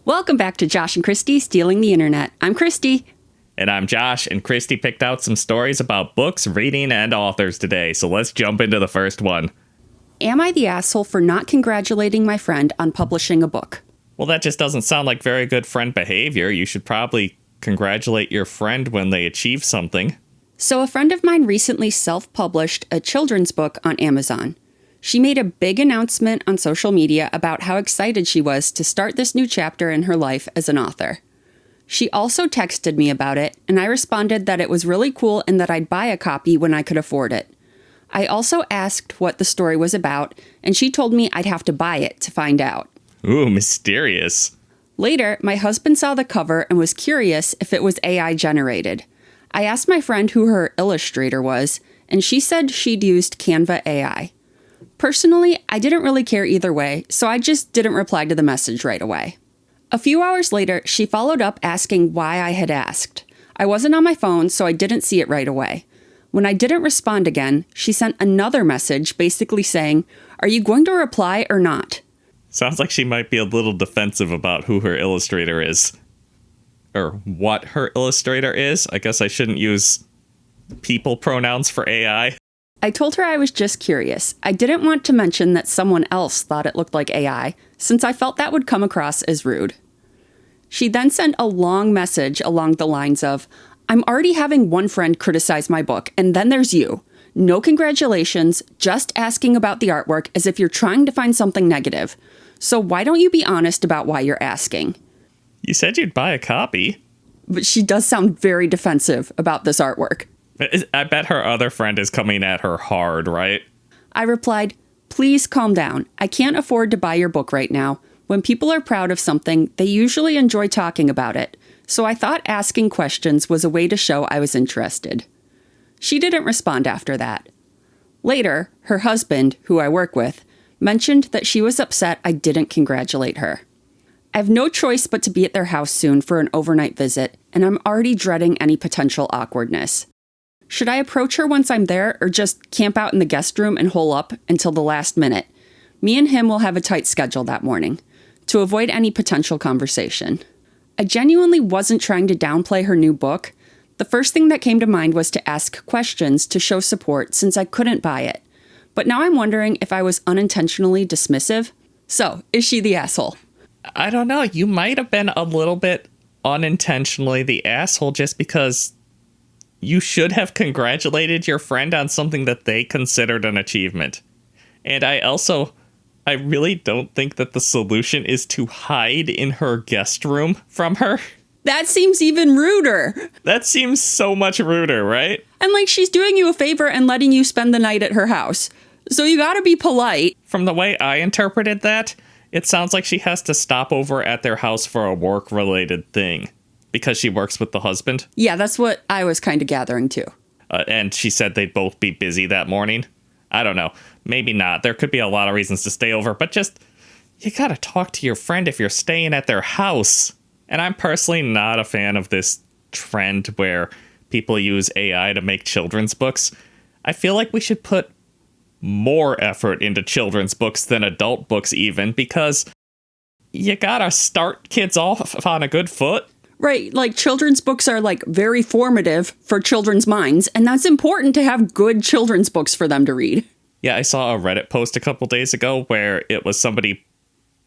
Welcome back to Josh and Kristie Stealing the Internet. I'm Kristie. And I'm Josh, and Kristie picked out some stories about books, reading, and authors today, so let's jump into the first one. Am I the asshole for not congratulating my friend on publishing a book? Well, that just doesn't sound like very good friend behavior. You should probably congratulate your friend when they achieve something. So a friend of mine recently self-published a children's book on Amazon. She made a big announcement on social media about how excited she was to start this new chapter in her life as an author. She also texted me about it, and I responded that it was really cool and that I'd buy a copy when I could afford it. I also asked what the story was about, and she told me I'd have to buy it to find out. Ooh, mysterious. Later, my husband saw the cover and was curious if it was AI generated. I asked my friend who her illustrator was, and she said she'd used Canva AI. Personally, I didn't really care either way, so I just didn't reply to the message right away. A few hours later, she followed up asking why I had asked. I wasn't on my phone, so I didn't see it right away. When I didn't respond again, she sent another message basically saying, "Are you going to reply or not?" Sounds like she might be a little defensive about who her illustrator is. Or what her illustrator is. I guess I shouldn't use people pronouns for AI. I told her I was just curious. I didn't want to mention that someone else thought it looked like AI, since I felt that would come across as rude. She then sent a long message along the lines of, "I'm already having one friend criticize my book, and then there's you. No congratulations, just asking about the artwork as if you're trying to find something negative. So why don't you be honest about why you're asking?" You said you'd buy a copy. But she does sound very defensive about this artwork. I bet her other friend is coming at her hard, right? I replied, "Please calm down. I can't afford to buy your book right now. When people are proud of something, they usually enjoy talking about it. So I thought asking questions was a way to show I was interested." She didn't respond after that. Later, her husband, who I work with, mentioned that she was upset I didn't congratulate her. I have no choice but to be at their house soon for an overnight visit, and I'm already dreading any potential awkwardness. Should I approach her once I'm there, or just camp out in the guest room and hole up until the last minute? Me and him will have a tight schedule that morning, to avoid any potential conversation. I genuinely wasn't trying to downplay her new book. The first thing that came to mind was to ask questions to show support since I couldn't buy it. But now I'm wondering if I was unintentionally dismissive. So, is she the asshole? I don't know. You might have been a little bit unintentionally the asshole just because you should have congratulated your friend on something that they considered an achievement. And I really don't think that the solution is to hide in her guest room from her. That seems even ruder. That seems so much ruder, right? And like she's doing you a favor and letting you spend the night at her house. So you gotta be polite. From the way I interpreted that, it sounds like she has to stop over at their house for a work-related thing. Because she works with the husband? Yeah, that's what I was kind of gathering too. And she said they'd both be busy that morning. I don't know. Maybe not. There could be a lot of reasons to stay over, but just, you gotta talk to your friend if you're staying at their house. And I'm personally not a fan of this trend where people use AI to make children's books. I feel like we should put more effort into children's books than adult books even, because you gotta start kids off on a good foot. Right, like children's books are like very formative for children's minds, and that's important to have good children's books for them to read. Yeah, I saw a Reddit post a couple days ago where it was somebody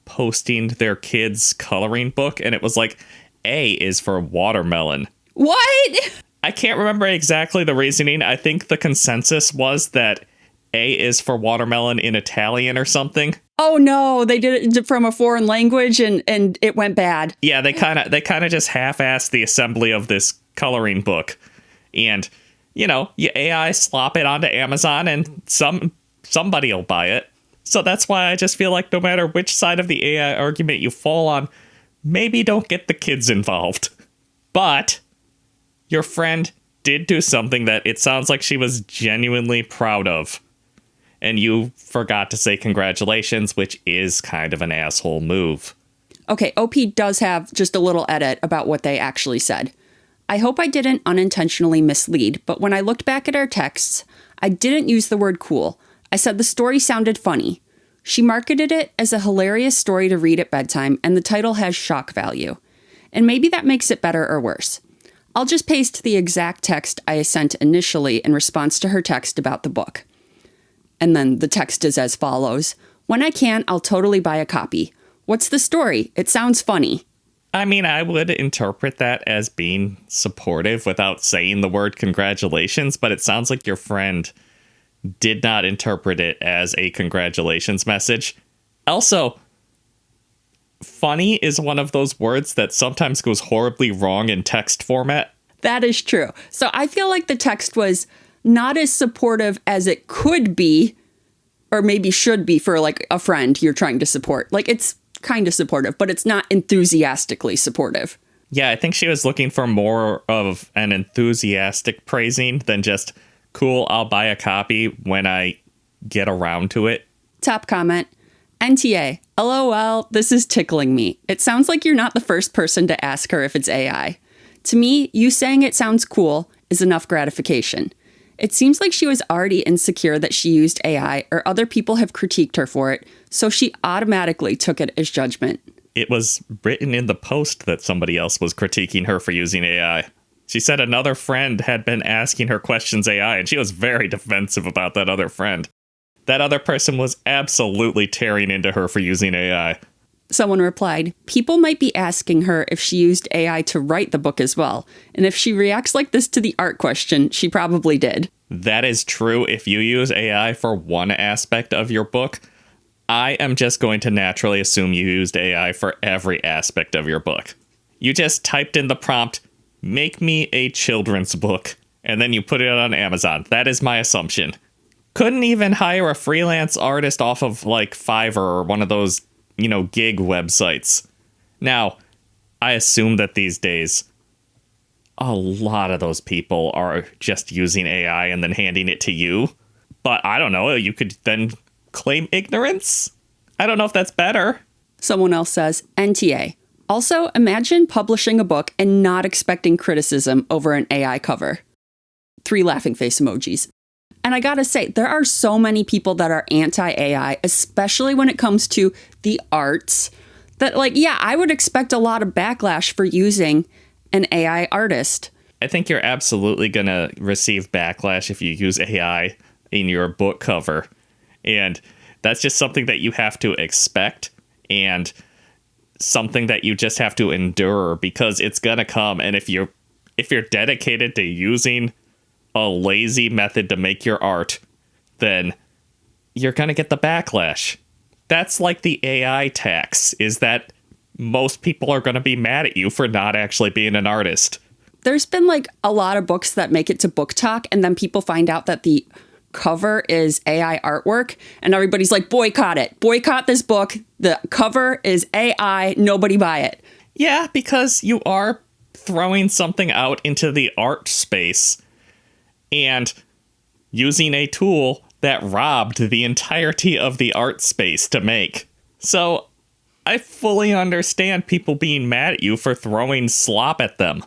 posting their kid's coloring book, and it was like, A is for watermelon. What? I can't remember exactly the reasoning. I think the consensus was that A is for watermelon in Italian or something. Oh no, they did it from a foreign language and it went bad. Yeah, they kind of just half-assed the assembly of this coloring book. And, you AI slop it onto Amazon and somebody will buy it. So that's why I just feel like no matter which side of the AI argument you fall on, maybe don't get the kids involved. But your friend did do something that it sounds like she was genuinely proud of. And you forgot to say congratulations, which is kind of an asshole move. Okay, OP does have just a little edit about what they actually said. I hope I didn't unintentionally mislead, but when I looked back at our texts, I didn't use the word cool. I said the story sounded funny. She marketed it as a hilarious story to read at bedtime, and the title has shock value. And maybe that makes it better or worse. I'll just paste the exact text I sent initially in response to her text about the book. And then the text is as follows. When I can, I'll totally buy a copy. What's the story? It sounds funny. I mean, I would interpret that as being supportive without saying the word congratulations, but it sounds like your friend did not interpret it as a congratulations message. Also, funny is one of those words that sometimes goes horribly wrong in text format. That is true. So I feel like the text was not as supportive as it could be, or maybe should be for like a friend you're trying to support. Like it's kind of supportive, but it's not enthusiastically supportive. Yeah, I think she was looking for more of an enthusiastic praising than just, cool, I'll buy a copy when I get around to it. Top comment. NTA, LOL, this is tickling me. It sounds like you're not the first person to ask her if it's AI. To me, you saying it sounds cool is enough gratification. It seems like she was already insecure that she used AI or other people have critiqued her for it, so she automatically took it as judgment. It was written in the post that somebody else was critiquing her for using AI. She said another friend had been asking her questions AI, and she was very defensive about that other friend. That other person was absolutely tearing into her for using AI. Someone replied, people might be asking her if she used AI to write the book as well. And if she reacts like this to the art question, she probably did. That is true if you use AI for one aspect of your book. I am just going to naturally assume you used AI for every aspect of your book. You just typed in the prompt, make me a children's book, and then you put it on Amazon. That is my assumption. Couldn't even hire a freelance artist off of like Fiverr or one of those gig websites. Now, I assume that these days, a lot of those people are just using AI and then handing it to you. But I don't know, you could then claim ignorance? I don't know if that's better. Someone else says, NTA. Also, imagine publishing a book and not expecting criticism over an AI cover. 3 laughing face emojis. And I gotta say, there are so many people that are anti-AI, especially when it comes to the arts, that I would expect a lot of backlash for using an AI artist. I think you're absolutely gonna receive backlash if you use AI in your book cover. And that's just something that you have to expect and something that you just have to endure because it's gonna come. And if you're dedicated to using a lazy method to make your art, then you're going to get the backlash. That's like the AI tax, is that most people are going to be mad at you for not actually being an artist. There's been a lot of books that make it to Book Talk, and then people find out that the cover is AI artwork, and everybody's like, boycott it. Boycott this book. The cover is AI. Nobody buy it. Yeah, because you are throwing something out into the art space and using a tool that robbed the entirety of the art space to make. So I fully understand people being mad at you for throwing slop at them.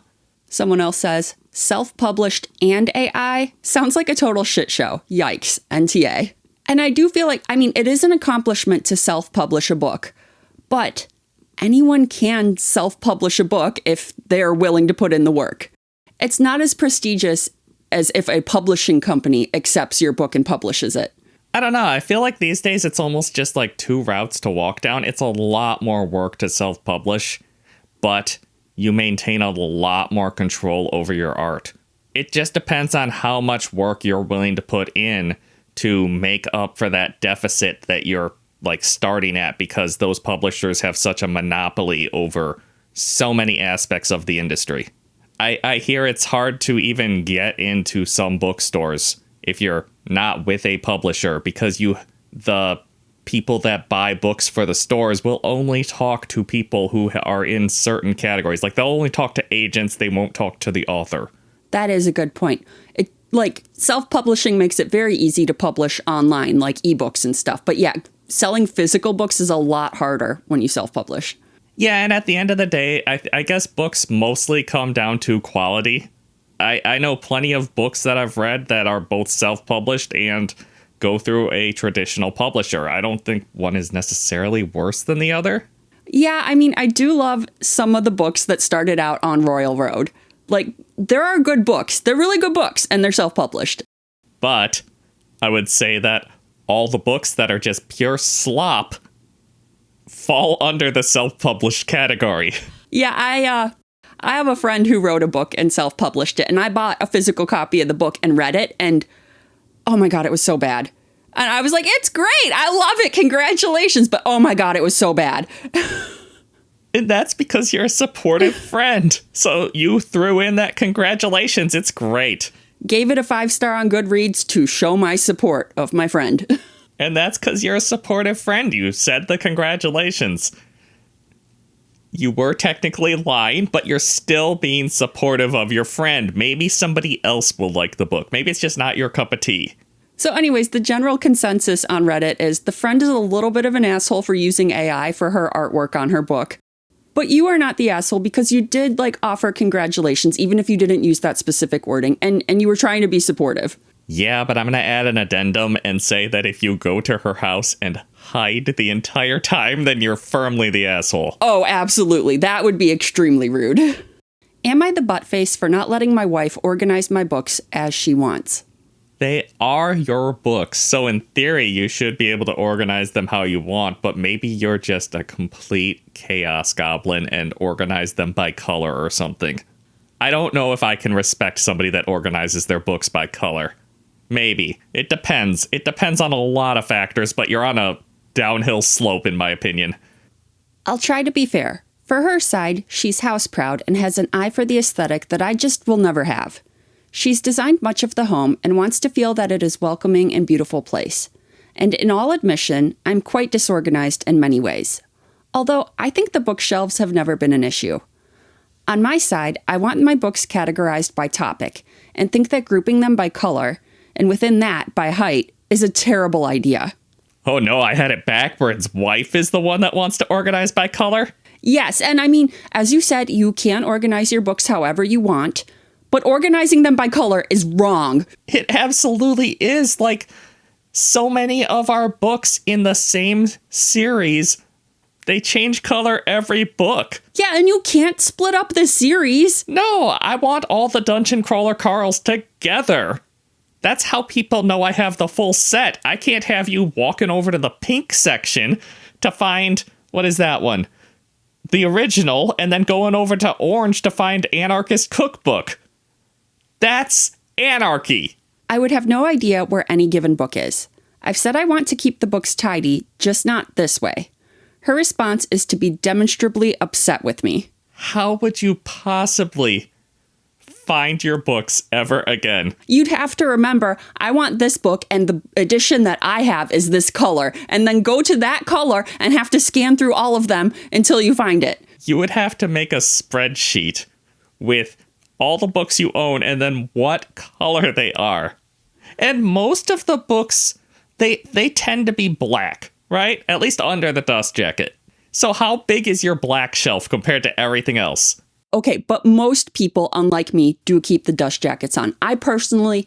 Someone else says, self-published and AI sounds like a total shit show. Yikes, NTA. And I do feel it is an accomplishment to self-publish a book, but anyone can self-publish a book if they're willing to put in the work. It's not as prestigious as if a publishing company accepts your book and publishes it. I don't know. I feel like these days it's almost just 2 routes to walk down. It's a lot more work to self-publish, but you maintain a lot more control over your art. It just depends on how much work you're willing to put in to make up for that deficit that you're starting at, because those publishers have such a monopoly over so many aspects of the industry. I hear it's hard to even get into some bookstores if you're not with a publisher, because the people that buy books for the stores will only talk to people who are in certain categories. They'll only talk to agents, they won't talk to the author. That is a good point. Self-publishing makes it very easy to publish online, like ebooks and stuff. But yeah, selling physical books is a lot harder when you self-publish. Yeah, and at the end of the day, I guess books mostly come down to quality. I know plenty of books that I've read that are both self-published and go through a traditional publisher. I don't think one is necessarily worse than the other. Yeah, I mean, I do love some of the books that started out on Royal Road. Like, there are good books. They're really good books, and they're self-published. But I would say that all the books that are just pure slop fall under the self-published category. Yeah, I have a friend who wrote a book and self-published it, and I bought a physical copy of the book and read it, and oh my God, it was so bad. And I was like, it's great. I love it. Congratulations. But oh my God, it was so bad. And that's because you're a supportive friend. So you threw in that congratulations. It's great. Gave it a 5-star on Goodreads to show my support of my friend. And that's because you're a supportive friend. You said the congratulations. You were technically lying, but you're still being supportive of your friend. Maybe somebody else will like the book. Maybe it's just not your cup of tea. So anyways, the general consensus on Reddit is the friend is a little bit of an asshole for using AI for her artwork on her book. But you are not the asshole because you did offer congratulations, even if you didn't use that specific wording, and you were trying to be supportive. Yeah, but I'm going to add an addendum and say that if you go to her house and hide the entire time, then you're firmly the asshole. Oh, absolutely. That would be extremely rude. Am I the buttface for not letting my wife organize my books as she wants? They are your books, so in theory, you should be able to organize them how you want, but maybe you're just a complete chaos goblin and organize them by color or something. I don't know if I can respect somebody that organizes their books by color. Maybe. It depends. It depends on a lot of factors, but you're on a downhill slope, in my opinion. I'll try to be fair. For her side, she's house proud and has an eye for the aesthetic that I just will never have. She's designed much of the home and wants to feel that it is a welcoming and beautiful place. And in all admission, I'm quite disorganized in many ways. Although I think the bookshelves have never been an issue. On my side, I want my books categorized by topic and think that grouping them by color, and within that, by height, is a terrible idea. Oh no, I had it backwards. Wife is the one that wants to organize by color? Yes, and I mean, as you said, you can organize your books however you want, but organizing them by color is wrong. It absolutely is. So many of our books in the same series, they change color every book. Yeah, and you can't split up the series. No, I want all the Dungeon Crawler Carls together. That's how people know I have the full set. I can't have you walking over to the pink section to find, what is that one? The original, and then going over to orange to find Anarchist Cookbook. That's anarchy. I would have no idea where any given book is. I've said I want to keep the books tidy, just not this way. Her response is to be demonstrably upset with me. How would you possibly find your books ever again? You'd have to remember, I want this book and the edition that I have is this color, and then go to that color and have to scan through all of them until you find it. You would have to make a spreadsheet with all the books you own and then what color they are. And most of the books, they tend to be black, right? At least under the dust jacket. So how big is your black shelf compared to everything else? Okay, but most people, unlike me, do keep the dust jackets on. I personally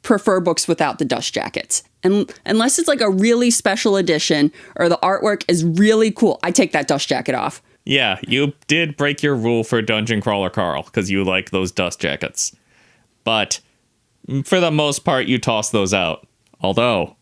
prefer books without the dust jackets. And unless it's a really special edition or the artwork is really cool, I take that dust jacket off. Yeah, you did break your rule for Dungeon Crawler Carl because you like those dust jackets. But for the most part, you toss those out. Although,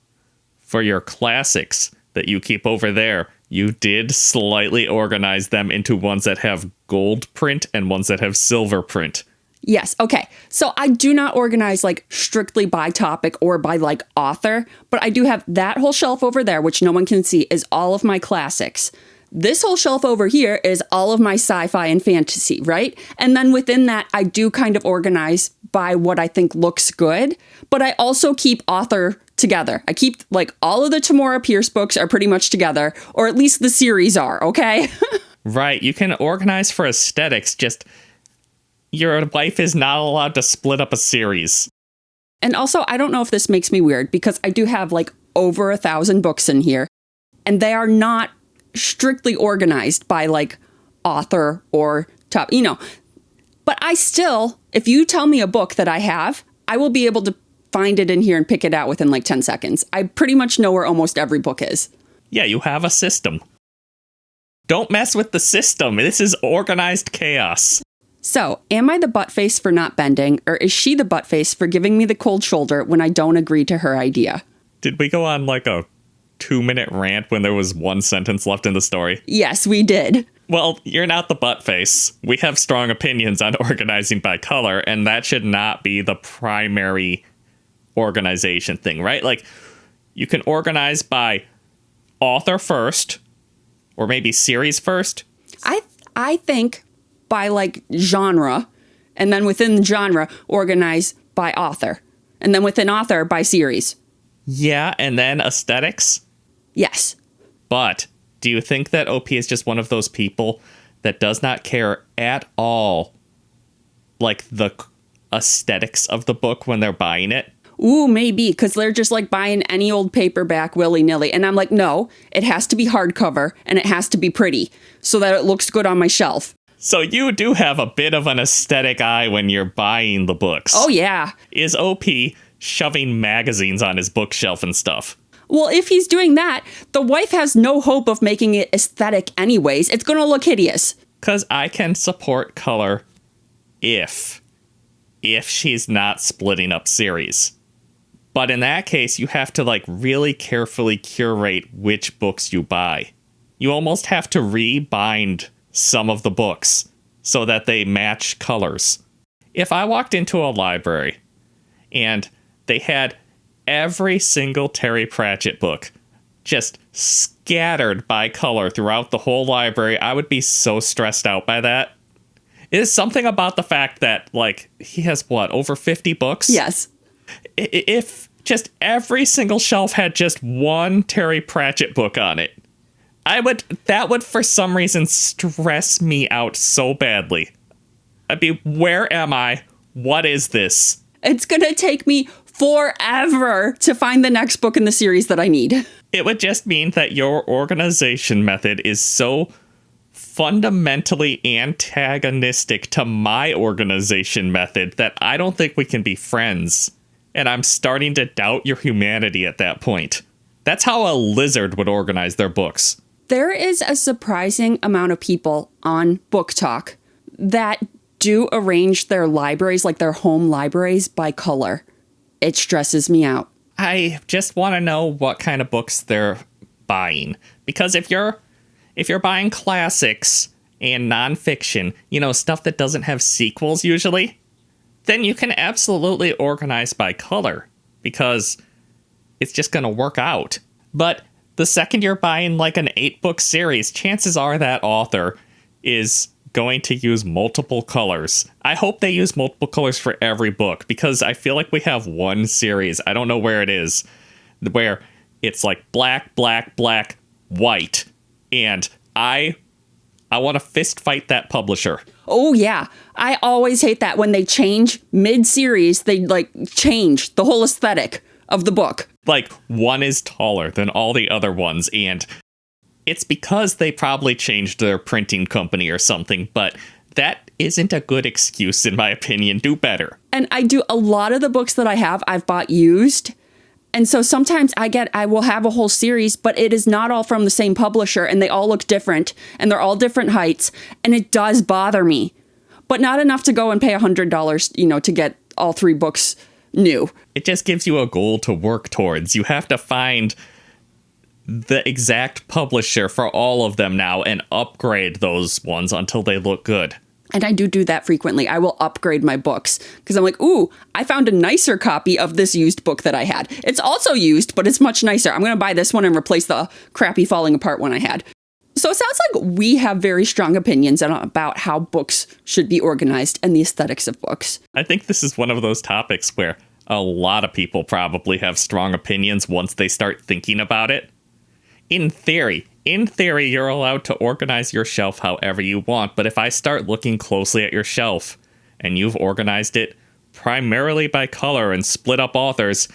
for your classics that you keep over there, you did slightly organize them into ones that have gold print and ones that have silver print. Yes, okay. So I do not organize strictly by topic or by author, but I do have that whole shelf over there, which no one can see, is all of my classics. This whole shelf over here is all of my sci-fi and fantasy, right? And then within that, I do kind of organize by what I think looks good, but I also keep author together. I keep all of the Tamora Pierce books are pretty much together, or at least the series are, okay? Right, you can organize for aesthetics, just your wife is not allowed to split up a series. And also, I don't know if this makes me weird, because I do have over 1,000 books in here, and they are not strictly organized by author or top, but I still, if you tell me a book that I have, I will be able to find it in here and pick it out within like 10 seconds. I pretty much know where almost every book is. Yeah, you have a system. Don't mess with the system. This is organized chaos. So, am I the buttface for not bending, or is she the buttface for giving me the cold shoulder when I don't agree to her idea? Did we go on like a 2-minute rant when there was one sentence left in the story? Yes, we did. Well, you're not the buttface. We have strong opinions on organizing by color, and that should not be the primary organization thing, right? Like, you can organize by author first, or maybe series first. I think by like genre, and then within the genre, organize by author, and then within author by series. Yeah, and then aesthetics? Yes. But do you think that OP is just one of those people that does not care at all, like, the aesthetics of the book when they're buying it? Ooh, maybe, because they're just like buying any old paperback willy-nilly. And I'm like, no, it has to be hardcover and it has to be pretty so that it looks good on my shelf. So you do have a bit of an aesthetic eye when you're buying the books. Oh, yeah. Is OP shoving magazines on his bookshelf and stuff? Well, if he's doing that, the wife has no hope of making it aesthetic anyways. It's going to look hideous. Because I can support color if she's not splitting up series. But in that case, you have to like really carefully curate which books you buy. You almost have to rebind some of the books so that they match colors. If I walked into a library and they had every single Terry Pratchett book just scattered by color throughout the whole library, I would be so stressed out by that. It is something about the fact that, like, he has, what, over 50 books? Yes. If just every single shelf had just one Terry Pratchett book on it, that would for some reason stress me out so badly. I'd be, where am I? What is this? It's going to take me forever to find the next book in the series that I need. It would just mean that your organization method is so fundamentally antagonistic to my organization method that I don't think we can be friends. And I'm starting to doubt your humanity at that point. That's how a lizard would organize their books. There is a surprising amount of people on Book Talk that do arrange their libraries, like their home libraries, by color. It stresses me out. I just want to know what kind of books they're buying. Because if you're buying classics and nonfiction, stuff that doesn't have sequels usually, then you can absolutely organize by color because it's just going to work out. But the second you're buying like an 8-book series, chances are that author is going to use multiple colors. I hope they use multiple colors for every book because I feel like we have one series, I don't know where it is, where it's like black, black, black, white. And I want to fist fight that publisher. Oh, yeah. I always hate that when they change mid-series, they like change the whole aesthetic of the book. Like, one is taller than all the other ones, and it's because they probably changed their printing company or something, but that isn't a good excuse, in my opinion. Do better. And I do a lot of the books that I have, I've bought used. And so sometimes I will have a whole series, but it is not all from the same publisher, and they all look different, and they're all different heights, and it does bother me. But not enough to go and pay $100, to get all 3 books new. It just gives you a goal to work towards. You have to find the exact publisher for all of them now and upgrade those ones until they look good. And I do that frequently. I will upgrade my books because I'm like, ooh, I found a nicer copy of this used book that I had. It's also used, but it's much nicer. I'm going to buy this one and replace the crappy falling apart one I had. So it sounds like we have very strong opinions about how books should be organized and the aesthetics of books. I think this is one of those topics where a lot of people probably have strong opinions once they start thinking about it. In theory, you're allowed to organize your shelf however you want, but if I start looking closely at your shelf and you've organized it primarily by color and split up authors,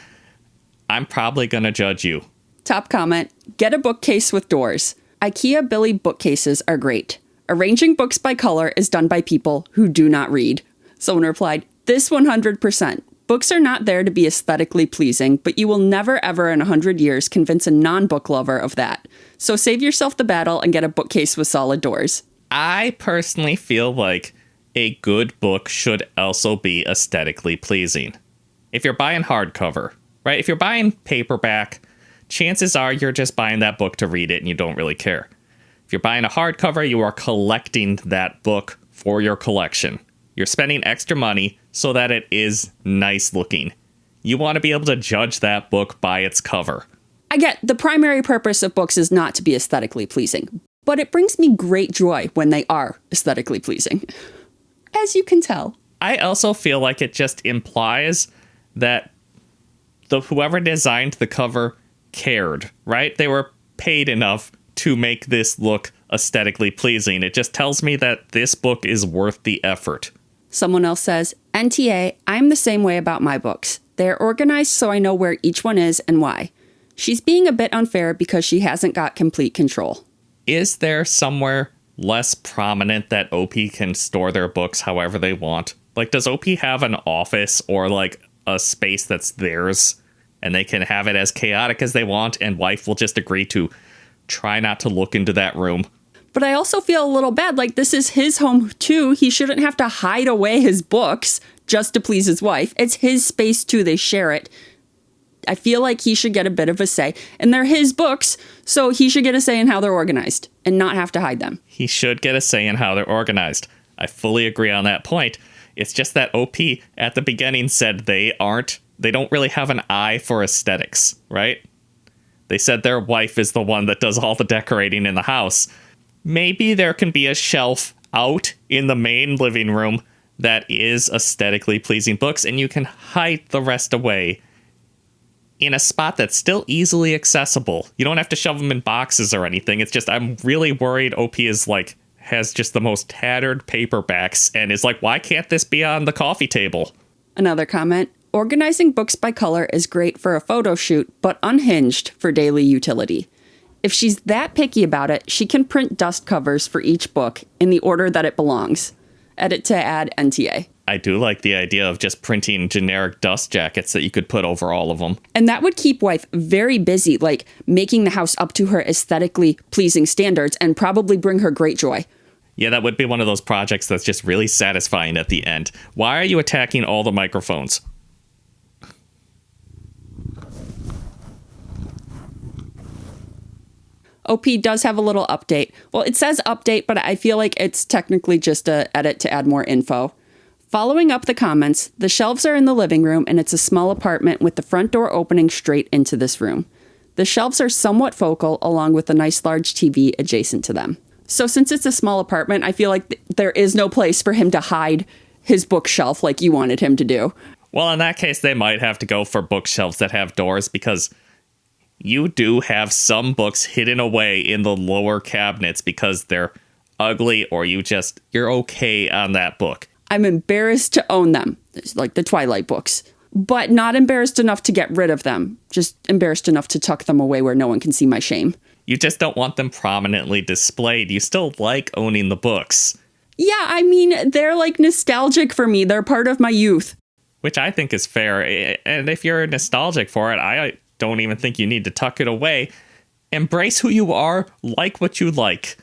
I'm probably going to judge you. Top comment, get a bookcase with doors. IKEA Billy bookcases are great. Arranging books by color is done by people who do not read. Someone replied, this 100%. Books are not there to be aesthetically pleasing, but you will never ever in 100 years convince a non-book lover of that. So save yourself the battle and get a bookcase with solid doors. I personally feel like a good book should also be aesthetically pleasing. If you're buying hardcover, right? If you're buying paperback, chances are you're just buying that book to read it and you don't really care. If you're buying a hardcover, you are collecting that book for your collection. You're spending extra money so that it is nice looking. You want to be able to judge that book by its cover. I get the primary purpose of books is not to be aesthetically pleasing, but it brings me great joy when they are aesthetically pleasing, as you can tell. I also feel like it just implies that whoever designed the cover cared, right? They were paid enough to make this look aesthetically pleasing. It just tells me that this book is worth the effort. Someone else says, NTA, I'm the same way about my books. They're organized so I know where each one is and why. She's being a bit unfair because she hasn't got complete control. Is there somewhere less prominent that OP can store their books however they want? Like, does OP have an office or like a space that's theirs and they can have it as chaotic as they want and wife will just agree to try not to look into that room? But I also feel a little bad, like this is his home too. He shouldn't have to hide away his books just to please his wife. It's his space too, they share it. I feel like he should get a bit of a say. And they're his books, so he should get a say in how they're organized and not have to hide them. He should get a say in how they're organized. I fully agree on that point. It's just that OP at the beginning said they don't really have an eye for aesthetics, right? They said their wife is the one that does all the decorating in the house. Maybe there can be a shelf out in the main living room that is aesthetically pleasing books, and you can hide the rest away in a spot that's still easily accessible. You don't have to shove them in boxes or anything. It's just, I'm really worried OP is like, has just the most tattered paperbacks and is like, why can't this be on the coffee table? Another comment, organizing books by color is great for a photo shoot, but unhinged for daily utility. If she's that picky about it, she can print dust covers for each book in the order that it belongs. Edit to add NTA. I do like the idea of just printing generic dust jackets that you could put over all of them. And that would keep wife very busy, like making the house up to her aesthetically pleasing standards and probably bring her great joy. Yeah, that would be one of those projects that's just really satisfying at the end. Why are you attacking all the microphones? OP does have a little update. Well, it says update, but I feel like it's technically just a edit to add more info. Following up the comments, the shelves are in the living room and it's a small apartment with the front door opening straight into this room. The shelves are somewhat focal along with a nice large TV adjacent to them. So since it's a small apartment, I feel like there is no place for him to hide his bookshelf like you wanted him to do. Well, in that case, they might have to go for bookshelves that have doors because you do have some books hidden away in the lower cabinets because they're ugly or you're okay on that book. I'm embarrassed to own them, like the Twilight books, but not embarrassed enough to get rid of them. Just embarrassed enough to tuck them away where no one can see my shame. You just don't want them prominently displayed. You still like owning the books. Yeah, I mean, they're like nostalgic for me. They're part of my youth. Which I think is fair. And if you're nostalgic for it, I don't even think you need to tuck it away. Embrace who you are, like what you like.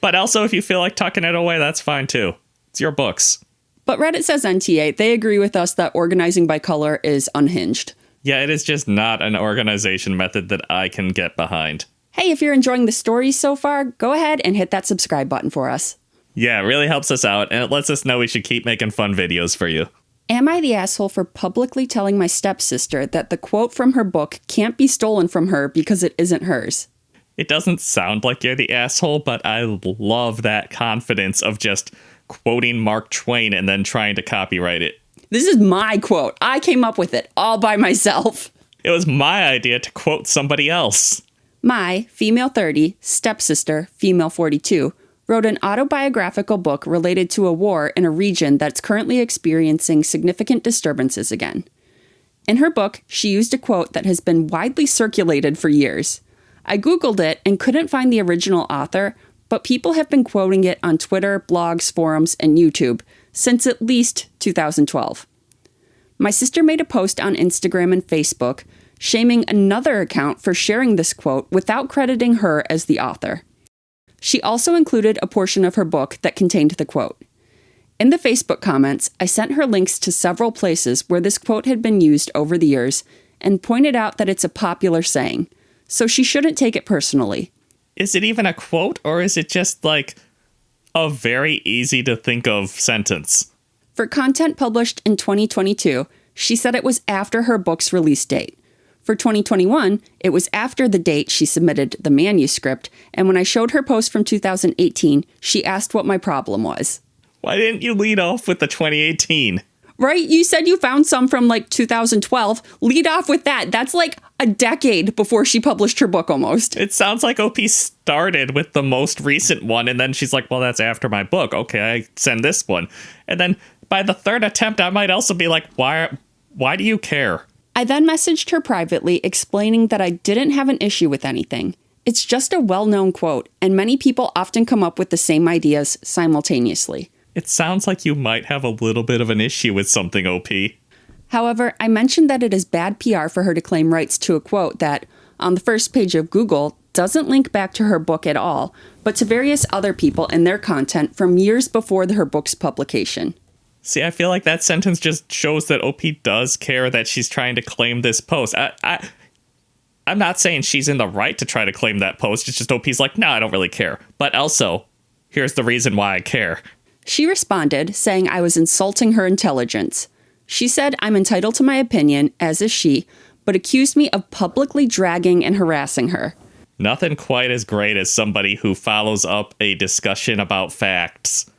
But also, if you feel like tucking it away, that's fine too. It's your books. But Reddit says NTA. They agree with us that organizing by color is unhinged. Yeah, it is just not an organization method that I can get behind. Hey, if you're enjoying the stories so far, go ahead and hit that subscribe button for us. Yeah, it really helps us out, and it lets us know we should keep making fun videos for you. Am I the asshole for publicly telling my stepsister that the quote from her book can't be stolen from her because it isn't hers? It doesn't sound like you're the asshole, but I love that confidence of just quoting Mark Twain and then trying to copyright it. This is my quote. I came up with it all by myself. It was my idea to quote somebody else. My, female 30, stepsister, female 42, wrote an autobiographical book related to a war in a region that's currently experiencing significant disturbances again. In her book, she used a quote that has been widely circulated for years. I Googled it and couldn't find the original author, but people have been quoting it on Twitter, blogs, forums, and YouTube since at least 2012. My sister made a post on Instagram and Facebook shaming another account for sharing this quote without crediting her as the author. She also included a portion of her book that contained the quote. In the Facebook comments, I sent her links to several places where this quote had been used over the years and pointed out that it's a popular saying, so she shouldn't take it personally. Is it even a quote, or is it just like a very easy to think of sentence? For content published in 2022, she said it was after her book's release date. For 2021, it was after the date she submitted the manuscript, and when I showed her post from 2018, she asked what my problem was. Why didn't you lead off with the 2018? Right? You said you found some from like 2012. Lead off with that. That's like a decade before she published her book almost. It sounds like OP started with the most recent one, and then she's like, well, that's after my book. Okay, I send this one. And then by the third attempt, I might also be like, why do you care? I then messaged her privately explaining that I didn't have an issue with anything. It's just a well-known quote, and many people often come up with the same ideas simultaneously. It sounds like you might have a little bit of an issue with something, OP. However, I mentioned that it is bad PR for her to claim rights to a quote that, on the first page of Google, doesn't link back to her book at all, but to various other people and their content from years before her book's publication. See, I feel like that sentence just shows that OP does care that she's trying to claim this post. I'm not saying she's in the right to try to claim that post. It's just OP's like, no, I don't really care. But also, here's the reason why I care. She responded, saying I was insulting her intelligence. She said I'm entitled to my opinion, as is she, but accused me of publicly dragging and harassing her. Nothing quite as great as somebody who follows up a discussion about facts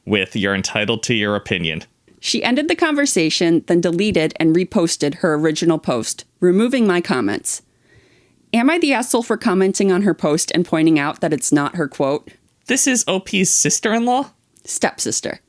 with "you're entitled to your opinion." She ended the conversation, then deleted and reposted her original post, removing my comments. Am I the asshole for commenting on her post and pointing out that it's not her quote? This is OP's sister-in-law? Stepsister.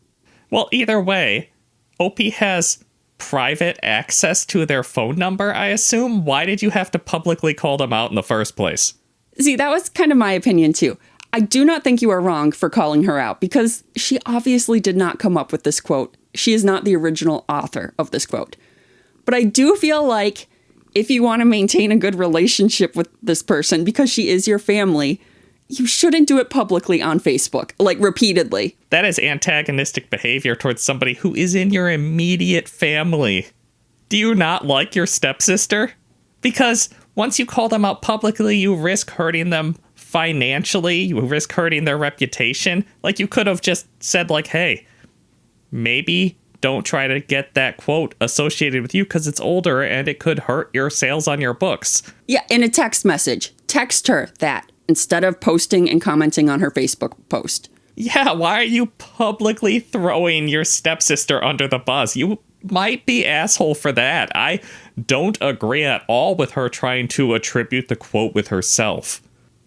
Well, either way, OP has private access to their phone number, I assume. Why did you have to publicly call them out in the first place? See, that was kind of my opinion too. I do not think you are wrong for calling her out because she obviously did not come up with this quote. She is not the original author of this quote. But I do feel like if you want to maintain a good relationship with this person because she is your family, you shouldn't do it publicly on Facebook, like repeatedly. That is antagonistic behavior towards somebody who is in your immediate family. Do you not like your stepsister? Because once you call them out publicly, you risk hurting them financially. You risk hurting their reputation. Like, you could have just said, like, hey, maybe don't try to get that quote associated with you because it's older and it could hurt your sales on your books. Yeah, in a text message. Text her that instead of posting and commenting on her Facebook post. Yeah, why are you publicly throwing your stepsister under the bus? You might be asshole for that. I don't agree at all with her trying to attribute the quote with herself.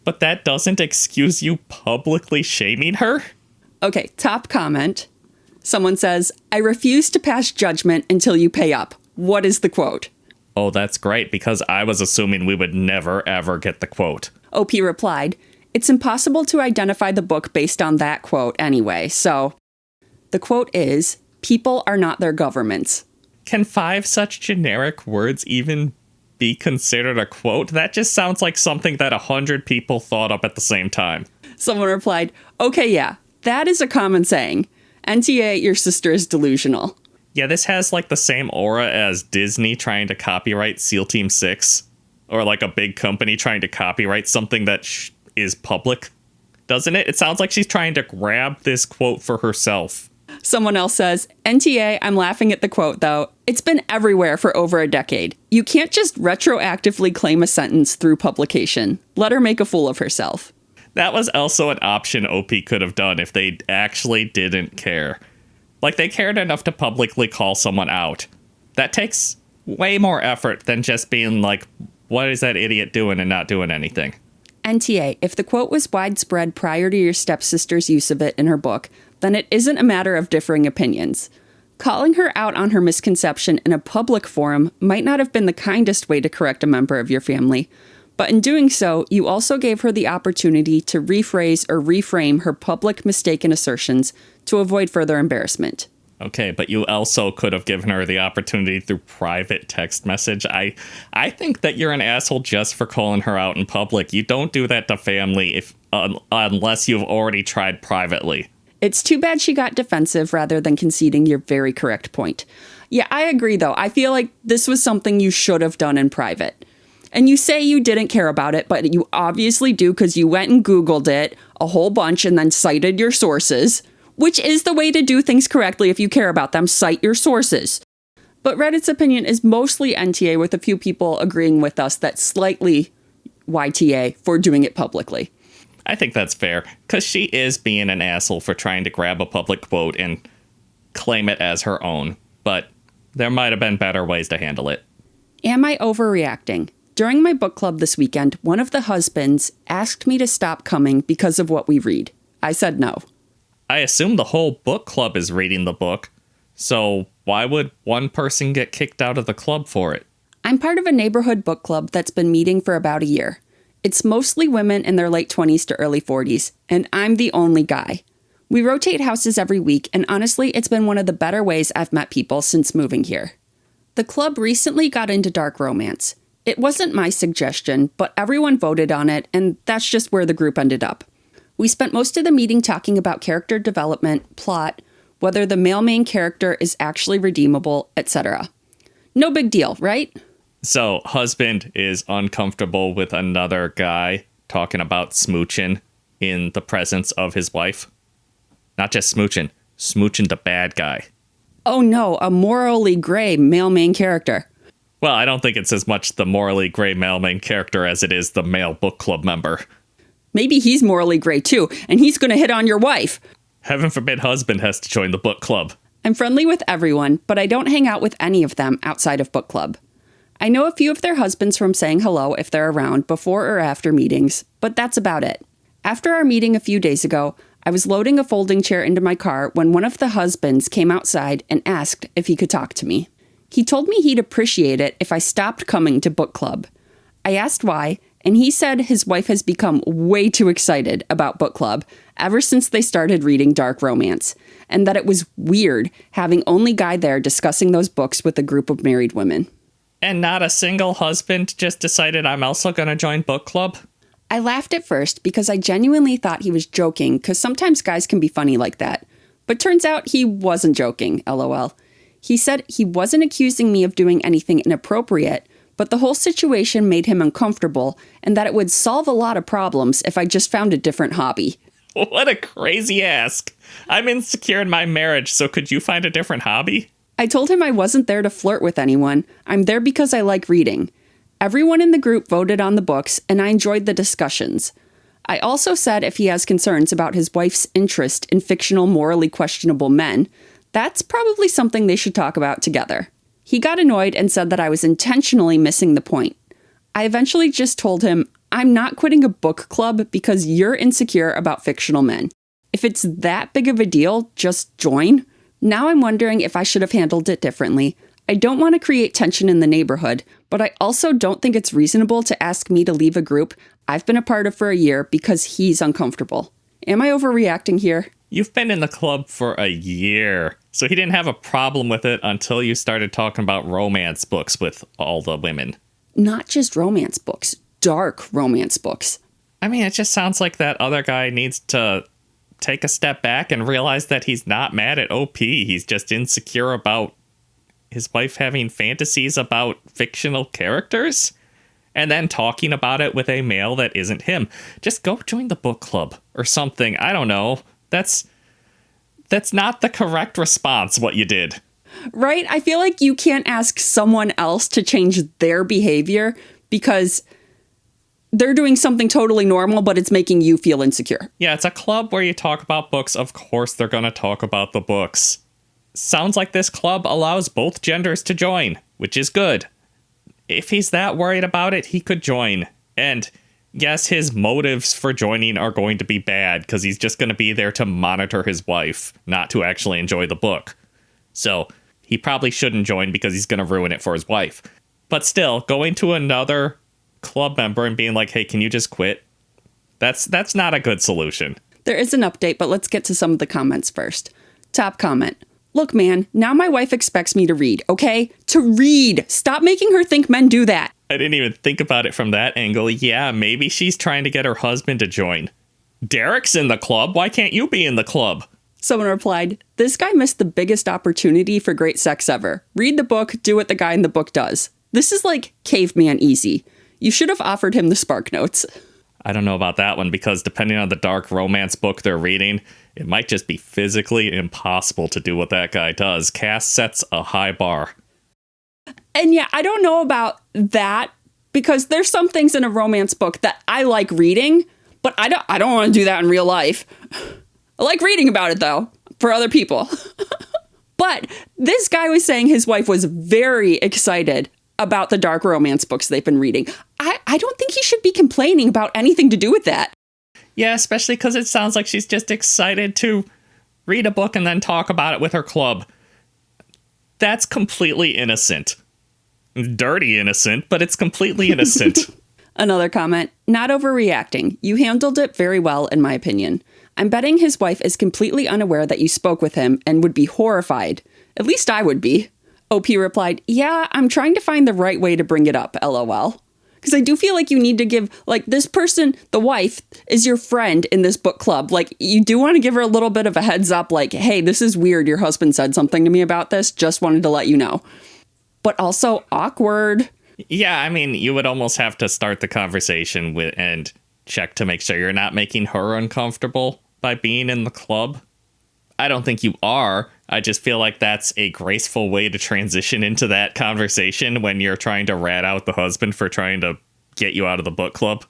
But that doesn't excuse you publicly shaming her? Okay, top comment. Someone says, I refuse to pass judgment until you pay up. What is the quote? Oh, that's great, because I was assuming we would never, ever get the quote. OP replied, it's impossible to identify the book based on that quote anyway, so the quote is, people are not their governments. Can 5 such generic words even be considered a quote? That just sounds like something that 100 people thought up at the same time. Someone replied, okay, yeah, that is a common saying. NTA, your sister is delusional. Yeah, this has like the same aura as Disney trying to copyright SEAL Team 6. Or like a big company trying to copyright something that is public. Doesn't it? It sounds like she's trying to grab this quote for herself. Someone else says, NTA, I'm laughing at the quote though. It's been everywhere for over a decade. You can't just retroactively claim a sentence through publication. Let her make a fool of herself. That was also an option OP could have done if they actually didn't care. Like, they cared enough to publicly call someone out. That takes way more effort than just being like, what is that idiot doing and not doing anything? NTA, if the quote was widespread prior to your stepsister's use of it in her book, then it isn't a matter of differing opinions. Calling her out on her misconception in a public forum might not have been the kindest way to correct a member of your family, but in doing so, you also gave her the opportunity to rephrase or reframe her public mistaken assertions to avoid further embarrassment. Okay, but you also could have given her the opportunity through private text message. I think that you're an asshole just for calling her out in public. You don't do that to family unless you've already tried privately. It's too bad she got defensive rather than conceding your very correct point. Yeah, I agree, though. I feel like this was something you should have done in private. And you say you didn't care about it, but you obviously do because you went and Googled it a whole bunch and then cited your sources, which is the way to do things correctly if you care about them. Cite your sources. But Reddit's opinion is mostly NTA, with a few people agreeing with us that slightly YTA for doing it publicly. I think that's fair, because she is being an asshole for trying to grab a public quote and claim it as her own. But there might have been better ways to handle it. Am I overreacting? During my book club this weekend, one of the husbands asked me to stop coming because of what we read. I said no. I assume the whole book club is reading the book, so why would one person get kicked out of the club for it? I'm part of a neighborhood book club that's been meeting for about a year. It's mostly women in their late 20s to early 40s, and I'm the only guy. We rotate houses every week, and honestly, it's been one of the better ways I've met people since moving here. The club recently got into dark romance. It wasn't my suggestion, but everyone voted on it, and that's just where the group ended up. We spent most of the meeting talking about character development, plot, whether the male main character is actually redeemable, etc. No big deal, right? So, husband is uncomfortable with another guy talking about smooching in the presence of his wife. Not just smooching the bad guy. Oh no, a morally gray male main character. Well, I don't think it's as much the morally gray male main character as it is the male book club member. Maybe he's morally gray too, and he's going to hit on your wife. Heaven forbid husband has to join the book club. I'm friendly with everyone, but I don't hang out with any of them outside of book club. I know a few of their husbands from saying hello if they're around before or after meetings, but that's about it. After our meeting a few days ago, I was loading a folding chair into my car when one of the husbands came outside and asked if he could talk to me. He told me he'd appreciate it if I stopped coming to book club. I asked why, and he said his wife has become way too excited about book club ever since they started reading dark romance, and that it was weird having only guy there discussing those books with a group of married women. And not a single husband just decided I'm also going to join book club? I laughed at first because I genuinely thought he was joking, because sometimes guys can be funny like that. But turns out he wasn't joking, LOL. He said he wasn't accusing me of doing anything inappropriate, but the whole situation made him uncomfortable, and that it would solve a lot of problems if I just found a different hobby. What a crazy ask. I'm insecure in my marriage, so could you find a different hobby? I told him I wasn't there to flirt with anyone. I'm there because I like reading. Everyone in the group voted on the books, and I enjoyed the discussions. I also said if he has concerns about his wife's interest in fictional, morally questionable men, that's probably something they should talk about together. He got annoyed and said that I was intentionally missing the point. I eventually just told him, I'm not quitting a book club because you're insecure about fictional men. If it's that big of a deal, just join. Now I'm wondering if I should have handled it differently. I don't want to create tension in the neighborhood, but I also don't think it's reasonable to ask me to leave a group I've been a part of for a year because he's uncomfortable. Am I overreacting here? You've been in the club for a year, so he didn't have a problem with it until you started talking about romance books with all the women. Not just romance books, dark romance books. I mean, it just sounds like that other guy needs to take a step back and realize that he's not mad at OP. He's just insecure about his wife having fantasies about fictional characters and then talking about it with a male that isn't him. Just go join the book club or something. I don't know. That's not the correct response, what you did. Right? I feel like you can't ask someone else to change their behavior because they're doing something totally normal, but it's making you feel insecure. Yeah, it's a club where you talk about books. Of course they're going to talk about the books. Sounds like this club allows both genders to join, which is good. If he's that worried about it, he could join. And yes, his motives for joining are going to be bad because he's just going to be there to monitor his wife, not to actually enjoy the book. So he probably shouldn't join because he's going to ruin it for his wife. But still, going to another club member and being like, hey, can you just quit? That's not a good solution. There is an update, but let's get to some of the comments first. Top comment. Look, man, now my wife expects me to read, okay? To read! Stop making her think men do that. I didn't even think about it from that angle. Yeah, maybe she's trying to get her husband to join. Derek's in the club. Why can't you be in the club? Someone replied, this guy missed the biggest opportunity for great sex ever. Read the book, do what the guy in the book does. This is like caveman easy. You should have offered him the Spark Notes. I don't know about that one, because depending on the dark romance book they're reading, it might just be physically impossible to do what that guy does. Cass sets a high bar. And yeah, I don't know about that, because there's some things in a romance book that I like reading, but I don't want to do that in real life. I like reading about it, though, for other people. But this guy was saying his wife was very excited about the dark romance books they've been reading. I don't think he should be complaining about anything to do with that. Yeah, especially because it sounds like she's just excited to read a book and then talk about it with her club. That's completely innocent. Dirty innocent, but it's completely innocent. Another comment, not overreacting. You handled it very well, in my opinion. I'm betting his wife is completely unaware that you spoke with him and would be horrified. At least I would be. OP replied, yeah, I'm trying to find the right way to bring it up, LOL. Because I do feel like you need to give, like, this person, the wife, is your friend in this book club. Like, you do want to give her a little bit of a heads up, like, hey, this is weird. Your husband said something to me about this. Just wanted to let you know. But also awkward. Yeah, I mean, you would almost have to start the conversation with and check to make sure you're not making her uncomfortable by being in the club. I don't think you are. I just feel like that's a graceful way to transition into that conversation when you're trying to rat out the husband for trying to get you out of the book club.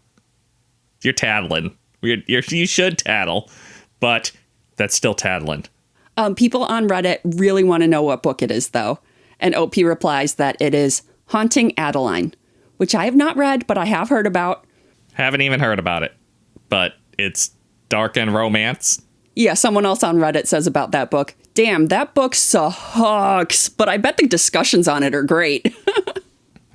You're tattling. You should tattle, but that's still tattling. People on Reddit really want to know what book it is, though. And OP replies that it is Haunting Adeline, which I have not read, but I have heard about. Haven't even heard about it, but it's dark and romance. Yeah, someone else on Reddit says about that book, damn, that book sucks, but I bet the discussions on it are great.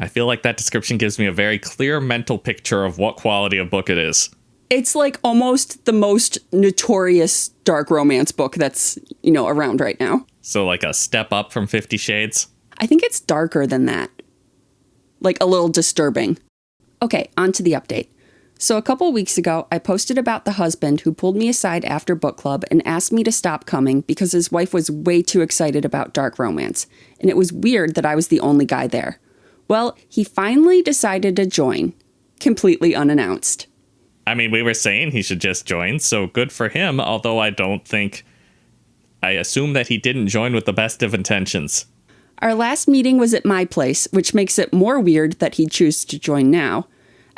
I feel like that description gives me a very clear mental picture of what quality of book it is. It's like almost the most notorious dark romance book that's, around right now. So like a step up from 50 Shades? I think it's darker than that. Like a little disturbing. Okay, on to the update. So a couple weeks ago, I posted about the husband who pulled me aside after book club and asked me to stop coming because his wife was way too excited about dark romance, and it was weird that I was the only guy there. Well, he finally decided to join, completely unannounced. I mean, we were saying he should just join, so good for him, although I assume that he didn't join with the best of intentions. Our last meeting was at my place, which makes it more weird that he'd choose to join now.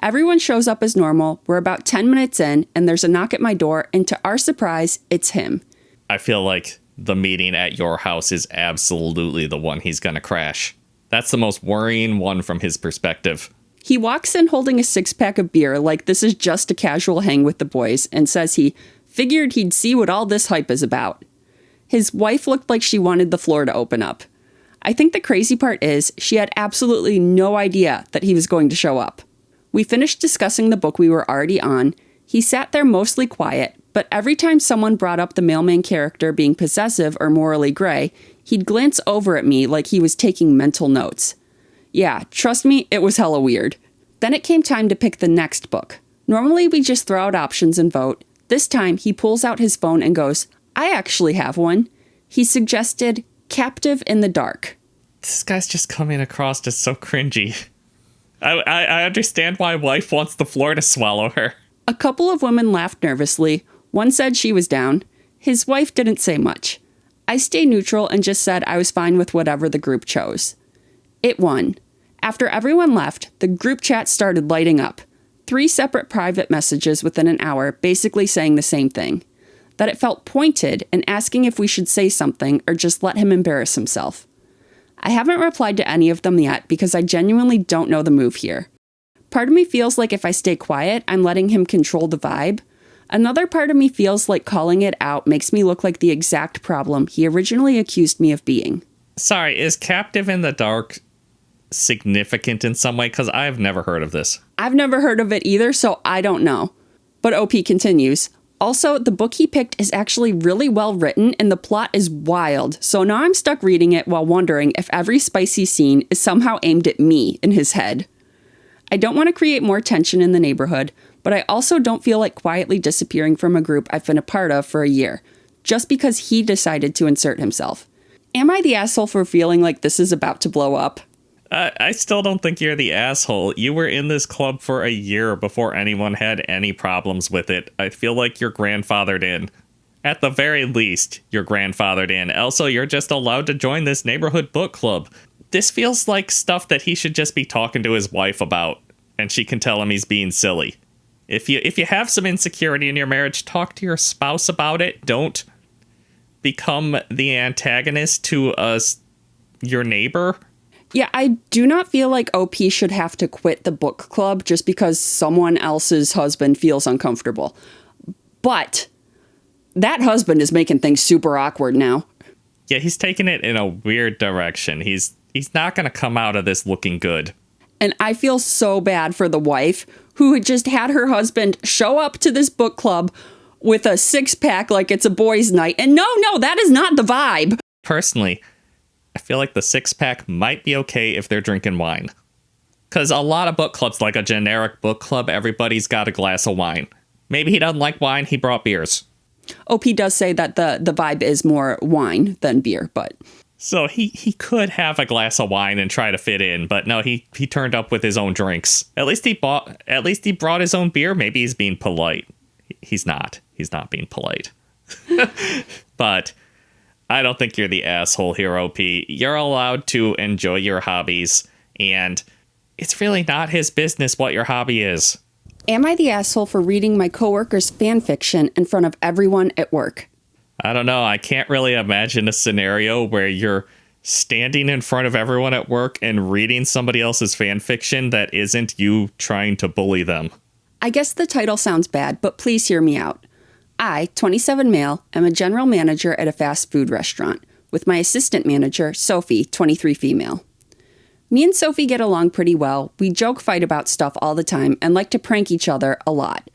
Everyone shows up as normal. We're about 10 minutes in, and there's a knock at my door, and to our surprise, it's him. I feel like the meeting at your house is absolutely the one he's gonna crash. That's the most worrying one from his perspective. He walks in holding a 6-pack of beer like this is just a casual hang with the boys, and says he figured he'd see what all this hype is about. His wife looked like she wanted the floor to open up. I think the crazy part is she had absolutely no idea that he was going to show up. We finished discussing the book we were already on. He sat there mostly quiet, but every time someone brought up the mailman character being possessive or morally gray, he'd glance over at me like he was taking mental notes. Yeah, trust me, it was hella weird. Then it came time to pick the next book. Normally we just throw out options and vote. This time he pulls out his phone and goes, I actually have one. He suggested Captive in the Dark. This guy's just coming across as so cringy. I understand why wife wants the floor to swallow her. A couple of women laughed nervously. One said she was down. His wife didn't say much. I stayed neutral and just said I was fine with whatever the group chose. It won. After everyone left, the group chat started lighting up. 3 separate private messages within an hour basically saying the same thing. That it felt pointed and asking if we should say something or just let him embarrass himself. I haven't replied to any of them yet because I genuinely don't know the move here. Part of me feels like if I stay quiet, I'm letting him control the vibe. Another part of me feels like calling it out makes me look like the exact problem he originally accused me of being. Sorry, is Captive in the Dark significant in some way? Because I've never heard of this. I've never heard of it either, so I don't know. But OP continues. Also, the book he picked is actually really well written and the plot is wild, so now I'm stuck reading it while wondering if every spicy scene is somehow aimed at me in his head. I don't want to create more tension in the neighborhood, but I also don't feel like quietly disappearing from a group I've been a part of for a year, just because he decided to insert himself. Am I the asshole for feeling like this is about to blow up? I still don't think you're the asshole. You were in this club for a year before anyone had any problems with it. I feel like you're grandfathered in. At the very least, you're grandfathered in. Also, you're just allowed to join this neighborhood book club. This feels like stuff that he should just be talking to his wife about, and she can tell him he's being silly. If you have some insecurity in your marriage, talk to your spouse about it. Don't become the antagonist to your neighbor. Yeah, I do not feel like OP should have to quit the book club just because someone else's husband feels uncomfortable. But that husband is making things super awkward now. Yeah, he's taking it in a weird direction. He's not going to come out of this looking good. And I feel so bad for the wife who had just had her husband show up to this book club with a six-pack like it's a boys' night. And no, that is not the vibe. Personally, I feel like the six-pack might be okay if they're drinking wine. Because a lot of book clubs, like a generic book club, everybody's got a glass of wine. Maybe he doesn't like wine, he brought beers. OP does say that the vibe is more wine than beer, but... So he could have a glass of wine and try to fit in, but no, he turned up with his own drinks. At least he brought his own beer. Maybe he's being polite. He's not. He's not being polite. But I don't think you're the asshole here, OP. You're allowed to enjoy your hobbies, and it's really not his business what your hobby is. Am I the asshole for reading my coworker's fan fiction in front of everyone at work? I don't know. I can't really imagine a scenario where you're standing in front of everyone at work and reading somebody else's fan fiction that isn't you trying to bully them. I guess the title sounds bad, but please hear me out. I, 27 male, am a general manager at a fast food restaurant, with my assistant manager, Sophie, 23 female. Me and Sophie get along pretty well. We joke fight about stuff all the time and like to prank each other a lot.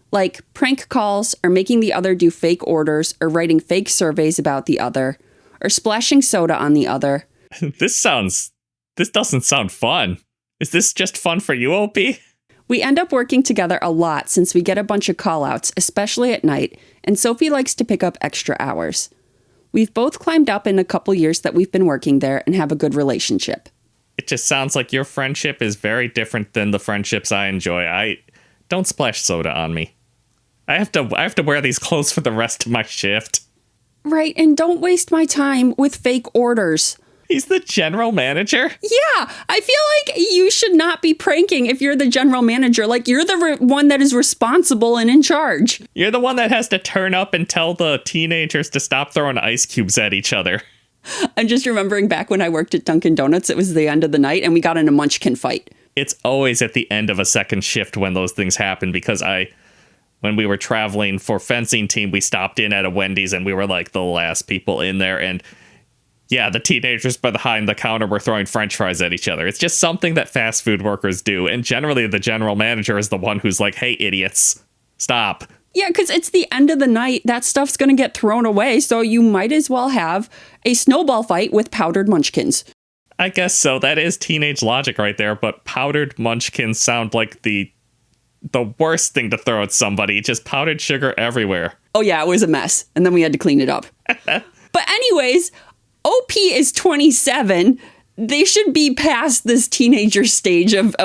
Like prank calls, or making the other do fake orders, or writing fake surveys about the other, or splashing soda on the other. This doesn't sound fun. Is this just fun for you, OP? We end up working together a lot since we get a bunch of call-outs, especially at night, and Sophie likes to pick up extra hours. We've both climbed up in a couple years that we've been working there and have a good relationship. It just sounds like your friendship is very different than the friendships I enjoy. Don't splash soda on me. I have to wear these clothes for the rest of my shift. Right, and don't waste my time with fake orders. He's the general manager? Yeah, I feel like you should not be pranking if you're the general manager. Like, you're the one that is responsible and in charge. You're the one that has to turn up and tell the teenagers to stop throwing ice cubes at each other. I'm just remembering back when I worked at Dunkin' Donuts, it was the end of the night, and we got in a munchkin fight. It's always at the end of a second shift when those things happen, because when we were traveling for fencing team, we stopped in at a Wendy's and we were like the last people in there. And yeah, the teenagers behind the counter were throwing French fries at each other. It's just something that fast food workers do. And generally the general manager is the one who's like, hey, idiots, stop. Yeah, because it's the end of the night. That stuff's going to get thrown away. So you might as well have a snowball fight with powdered munchkins. I guess so. That is teenage logic right there. But powdered munchkins sound like the worst thing to throw at somebody. Just powdered sugar everywhere. Oh, yeah, it was a mess. And then we had to clean it up. But anyways, OP is 27. They should be past this teenager stage of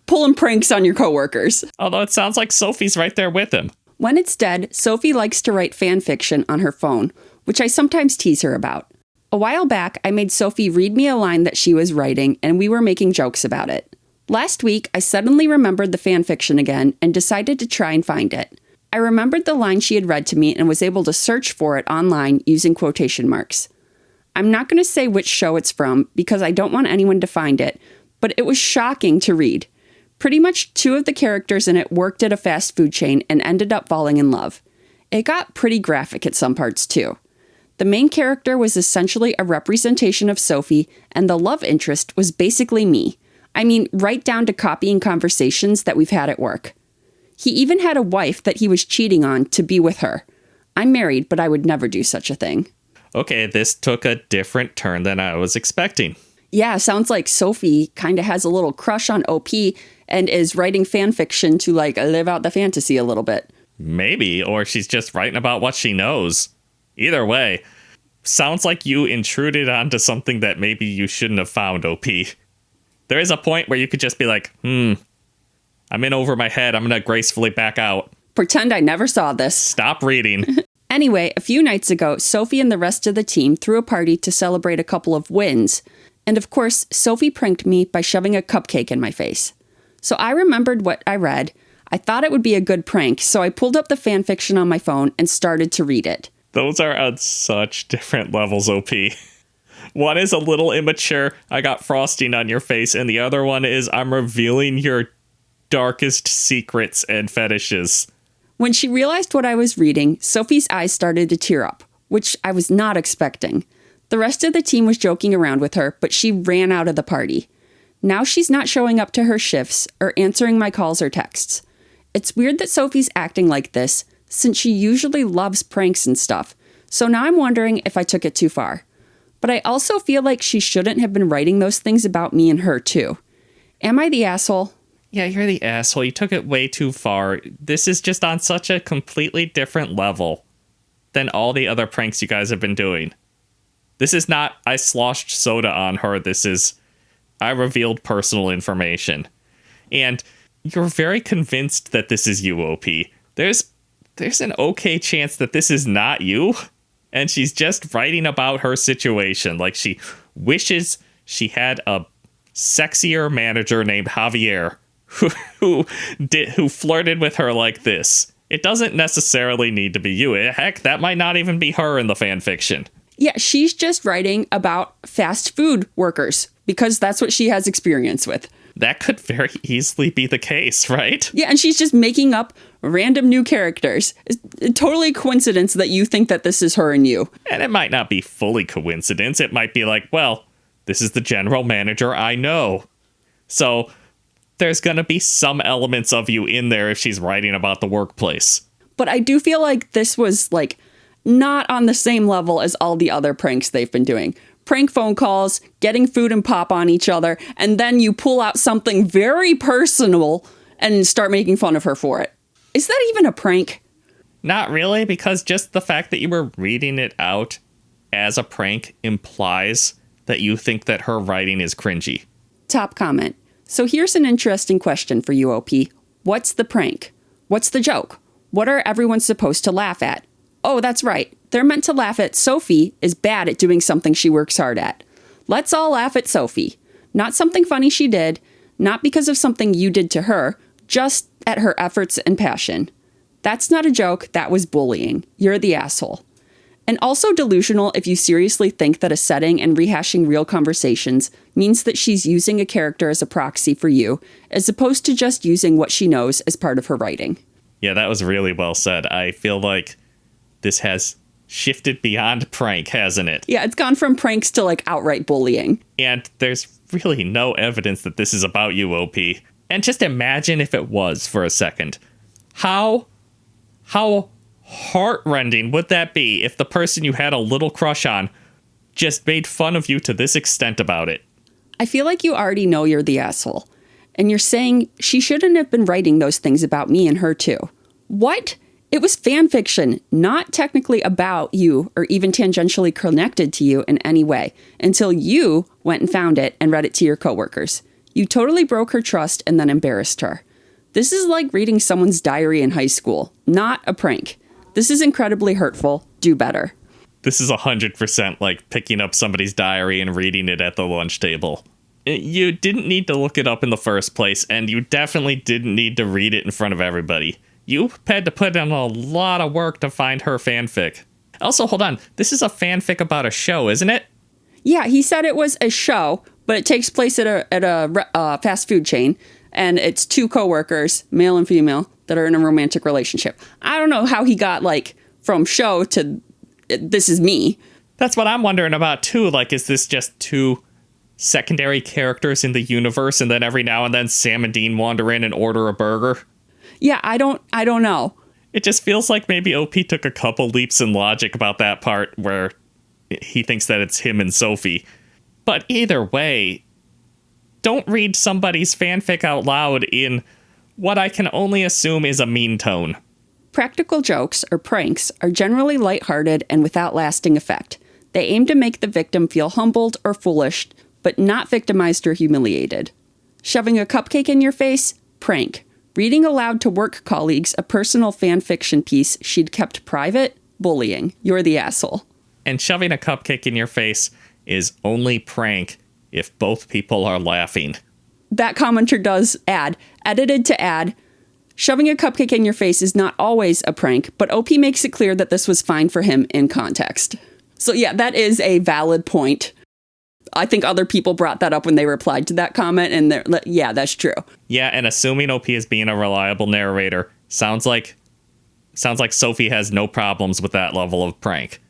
pulling pranks on your coworkers. Although it sounds like Sophie's right there with him. When it's dead, Sophie likes to write fan fiction on her phone, which I sometimes tease her about. A while back, I made Sophie read me a line that she was writing, and we were making jokes about it. Last week, I suddenly remembered the fan fiction again and decided to try and find it. I remembered the line she had read to me and was able to search for it online using quotation marks. I'm not going to say which show it's from because I don't want anyone to find it, but it was shocking to read. Pretty much 2 of the characters in it worked at a fast food chain and ended up falling in love. It got pretty graphic at some parts too. The main character was essentially a representation of Sophie, and the love interest was basically me. I mean, right down to copying conversations that we've had at work. He even had a wife that he was cheating on to be with her. I'm married, but I would never do such a thing. Okay, this took a different turn than I was expecting. Yeah, sounds like Sophie kind of has a little crush on OP and is writing fan fiction to live out the fantasy a little bit. Maybe, or she's just writing about what she knows. Either way, sounds like you intruded onto something that maybe you shouldn't have found, OP. There is a point where you could just be like, I'm in over my head. I'm going to gracefully back out. Pretend I never saw this. Stop reading. Anyway, a few nights ago, Sophie and the rest of the team threw a party to celebrate a couple of wins. And of course, Sophie pranked me by shoving a cupcake in my face. So I remembered what I read. I thought it would be a good prank, so I pulled up the fan fiction on my phone and started to read it. Those are on such different levels, OP. One is a little immature, I got frosting on your face, and the other one is I'm revealing your darkest secrets and fetishes. When she realized what I was reading, Sophie's eyes started to tear up, which I was not expecting. The rest of the team was joking around with her, but she ran out of the party. Now she's not showing up to her shifts or answering my calls or texts. It's weird that Sophie's acting like this, since she usually loves pranks and stuff. So now I'm wondering if I took it too far. But I also feel like she shouldn't have been writing those things about me and her too. Am I the asshole? Yeah, you're the asshole. You took it way too far. This is just on such a completely different level than all the other pranks you guys have been doing. This is not, I sloshed soda on her. This is, I revealed personal information. And you're very convinced that this is you, OP. There's an okay chance that this is not you. And she's just writing about her situation. Like she wishes she had a sexier manager named Javier who flirted with her like this. It doesn't necessarily need to be you. Heck, that might not even be her in the fan fiction. Yeah, she's just writing about fast food workers because that's what she has experience with. That could very easily be the case, right? Yeah, and she's just making up random new characters. It's totally coincidence that you think that this is her and you. And it might not be fully coincidence. It might be like, well, this is the general manager I know. So there's going to be some elements of you in there if she's writing about the workplace. But I do feel like this was not on the same level as all the other pranks they've been doing. Prank phone calls, getting food and pop on each other, and then you pull out something very personal and start making fun of her for it. Is that even a prank? Not really, because just the fact that you were reading it out as a prank implies that you think that her writing is cringy. Top comment. So here's an interesting question for you, OP. What's the prank? What's the joke? What are everyone supposed to laugh at? Oh, that's right. They're meant to laugh at Sophie is bad at doing something she works hard at. Let's all laugh at Sophie. Not something funny she did, not because of something you did to her, just at her efforts and passion. That's not a joke, that was bullying. You're the asshole. And also delusional if you seriously think that a setting and rehashing real conversations means that she's using a character as a proxy for you, as opposed to just using what she knows as part of her writing. Yeah, that was really well said. I feel like this has shifted beyond prank, hasn't it? Yeah, it's gone from pranks to outright bullying. And there's really no evidence that this is about you, OP. And just imagine if it was for a second. How heartrending would that be if the person you had a little crush on just made fun of you to this extent about it? I feel like you already know you're the asshole. And you're saying she shouldn't have been writing those things about me and her too. What? It was fan fiction, not technically about you or even tangentially connected to you in any way, until you went and found it and read it to your coworkers. You totally broke her trust and then embarrassed her. This is like reading someone's diary in high school, not a prank. This is incredibly hurtful. Do better. This is 100% like picking up somebody's diary and reading it at the lunch table. You didn't need to look it up in the first place, and you definitely didn't need to read it in front of everybody. You had to put in a lot of work to find her fanfic. Also, hold on. This is a fanfic about a show, isn't it? Yeah, he said it was a show, but it takes place at a fast food chain, and it's two coworkers, male and female, that are in a romantic relationship. I don't know how he got, from show to this is me. That's what I'm wondering about, too. Is this just two secondary characters in the universe, and then every now and then Sam and Dean wander in and order a burger? Yeah, I don't know. It just feels like maybe OP took a couple leaps in logic about that part where he thinks that it's him and Sophie. But either way, don't read somebody's fanfic out loud in what I can only assume is a mean tone. Practical jokes, or pranks, are generally lighthearted and without lasting effect. They aim to make the victim feel humbled or foolish, but not victimized or humiliated. Shoving a cupcake in your face? Prank. Reading aloud to work colleagues a personal fan fiction piece she'd kept private? Bullying. You're the asshole. And shoving a cupcake in your face is only prank if both people are laughing. That commenter does add, edited to add, shoving a cupcake in your face is not always a prank, but OP makes it clear that this was fine for him in context. So yeah, that is a valid point. I think other people brought that up when they replied to that comment, and yeah, that's true. Yeah, and assuming OP is being a reliable narrator, sounds like Sophie has no problems with that level of prank.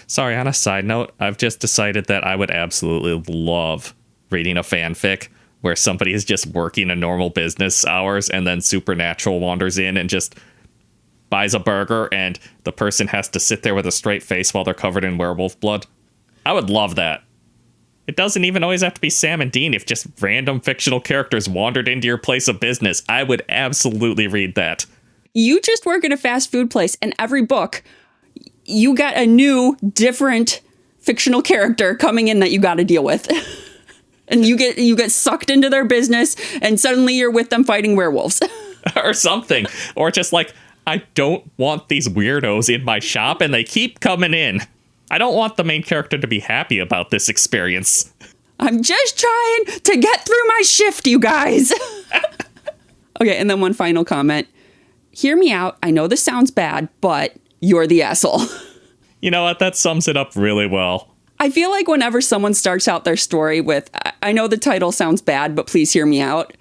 Sorry, on a side note, I've just decided that I would absolutely love reading a fanfic where somebody is just working a normal business hours and then Supernatural wanders in and just buys a burger and the person has to sit there with a straight face while they're covered in werewolf blood. I would love that. It doesn't even always have to be Sam and Dean. If just random fictional characters wandered into your place of business, I would absolutely read that. You just work at a fast food place, and every book, you got a new, different fictional character coming in that you got to deal with. And you get sucked into their business, and suddenly you're with them fighting werewolves. Or something. Or just like, I don't want these weirdos in my shop, and they keep coming in. I don't want the main character to be happy about this experience. I'm just trying to get through my shift, you guys. Okay, and then one final comment. Hear me out. I know this sounds bad, but you're the asshole. You know what? That sums it up really well. I feel like whenever someone starts out their story with, I know the title sounds bad, but please hear me out,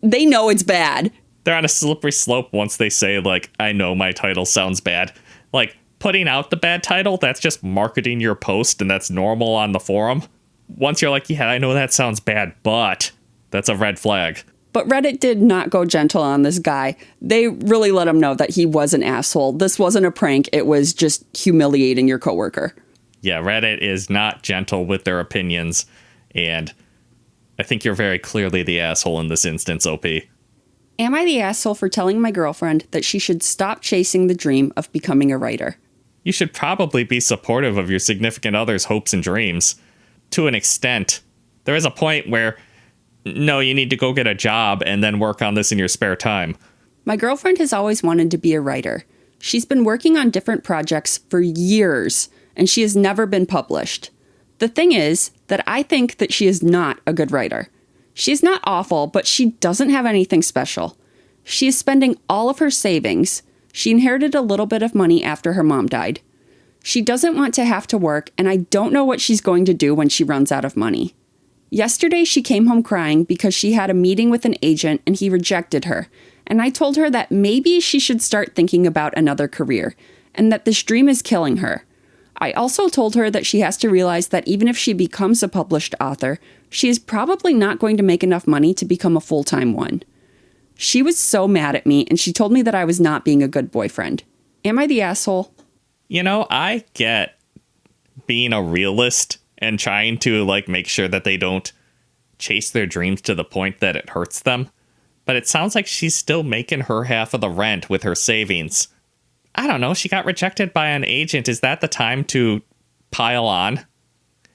they know it's bad. They're on a slippery slope once they say, like, I know my title sounds bad. Like, putting out the bad title, that's just marketing your post, and that's normal on the forum. Once you're like, yeah, I know that sounds bad, but that's a red flag. But Reddit did not go gentle on this guy. They really let him know that he was an asshole. This wasn't a prank. It was just humiliating your coworker. Yeah, Reddit is not gentle with their opinions, and I think you're very clearly the asshole in this instance, OP. Am I the asshole for telling my girlfriend that she should stop chasing the dream of becoming a writer? You should probably be supportive of your significant other's hopes and dreams. To an extent. There is a point where, no, you need to go get a job and then work on this in your spare time. My girlfriend has always wanted to be a writer. She's been working on different projects for years, and she has never been published. The thing is that I think that she is not a good writer. She's not awful, but she doesn't have anything special. She is spending all of her savings. She inherited a little bit of money after her mom died. She doesn't want to have to work, and I don't know what she's going to do when she runs out of money. Yesterday, she came home crying because she had a meeting with an agent and he rejected her. And I told her that maybe she should start thinking about another career and that this dream is killing her. I also told her that she has to realize that even if she becomes a published author, she is probably not going to make enough money to become a full-time one. She was so mad at me, and she told me that I was not being a good boyfriend. Am I the asshole? You know, I get being a realist and trying to, like, make sure that they don't chase their dreams to the point that it hurts them. But it sounds like she's still making her half of the rent with her savings. I don't know, she got rejected by an agent. Is that the time to pile on?